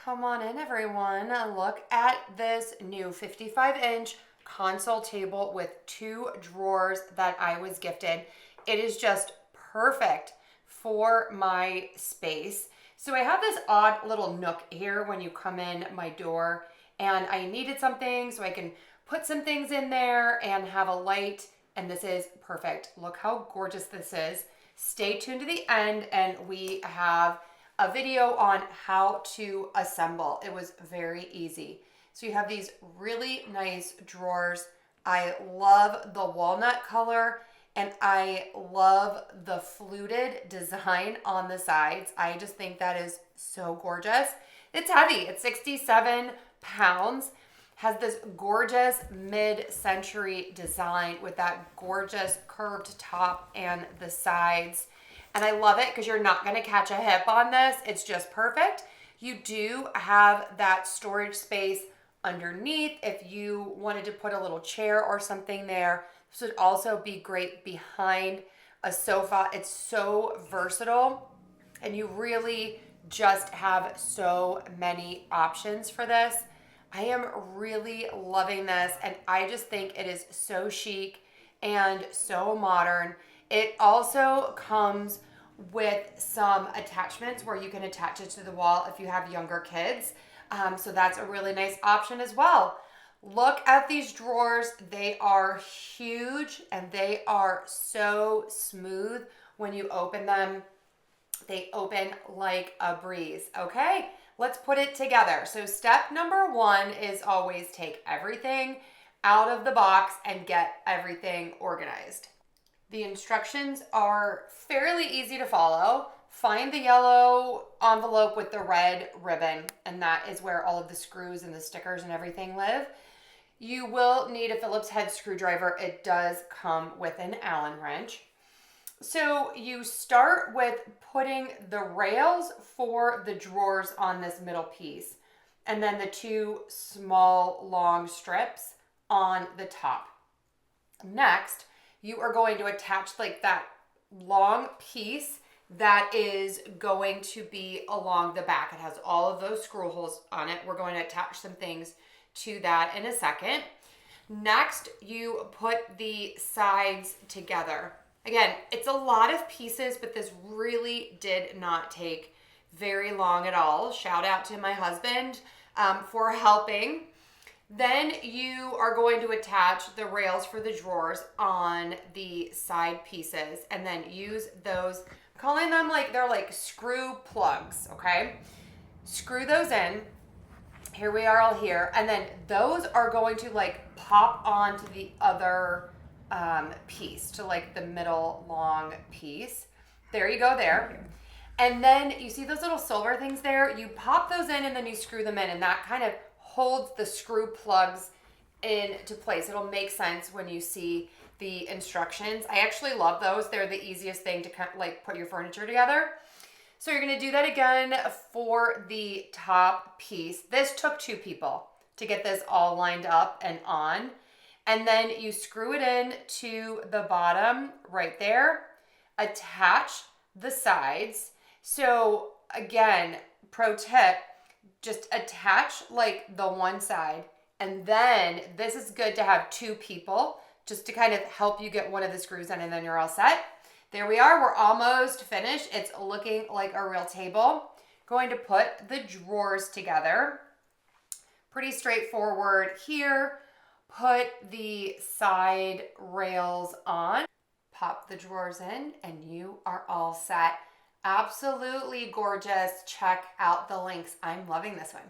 Come on in, everyone. Look at this new 55-inch console table with 2 drawers that I was gifted. It is just perfect for my space. So I have this odd little nook here when you come in my door, and I needed something so I can put some things in there and have a light, and this is perfect. Look how gorgeous this is. Stay tuned to the end, and we have a video on how to assemble. It was very easy. So you have these really nice drawers. I love the walnut color, and I love the fluted design on the sides. I just think that is so gorgeous. It's heavy. It's 67 pounds. Has this gorgeous mid-century design with that gorgeous curved top and the sides. And I love it because you're not going to catch a hip on this. It's just perfect. You do have that storage space underneath if you wanted to put a little chair or something there. This would also be great behind a sofa. It's so versatile, and you really just have so many options for this. I am really loving this, and I just think it is so chic and so modern. It also comes with some attachments where you can attach it to the wall if you have younger kids. So that's a really nice option as well. Look at these drawers. They are huge and they are so smooth when you open them. They open like a breeze. Okay, let's put it together. So step number 1 is always take everything out of the box and get everything organized. The instructions are fairly easy to follow. Find the yellow envelope with the red ribbon, and that is where all of the screws and the stickers and everything live. You will need a Phillips head screwdriver. It does come with an Allen wrench. So you start with putting the rails for the drawers on this middle piece, and then the 2 small long strips on the top. Next, you are going to attach like that long piece that is going to be along the back. It has all of those screw holes on it. We're going to attach some things to that in a second. Next, you put the sides together. Again, it's a lot of pieces, but this really did not take very long at all. Shout out to my husband for helping. Then you are going to attach the rails for the drawers on the side pieces, and then use those, I'm calling them like they're like screw plugs, okay? Screw those in. Here we are all here. And then those are going to like pop onto the other piece, to like the middle long piece. There you go there. And then you see those little silver things there? You pop those in and then you screw them in, and that kind of holds the screw plugs into place. It'll make sense when you see the instructions. I actually love those. They're the easiest thing to kind of like put your furniture together. So you're going to do that again for the top piece. This took 2 people to get this all lined up and on. And then you screw it in to the bottom right there. Attach the sides. So again, pro tip, just attach like the one side, and then this is good to have 2 people just to kind of help you get one of the screws in, and then you're all set. There we are. We're almost finished. It's looking like a real table. Going to put the drawers together. Pretty straightforward here. Put the side rails on. Pop the drawers in, and you are all set. Absolutely gorgeous. Check out the links. I'm loving this one.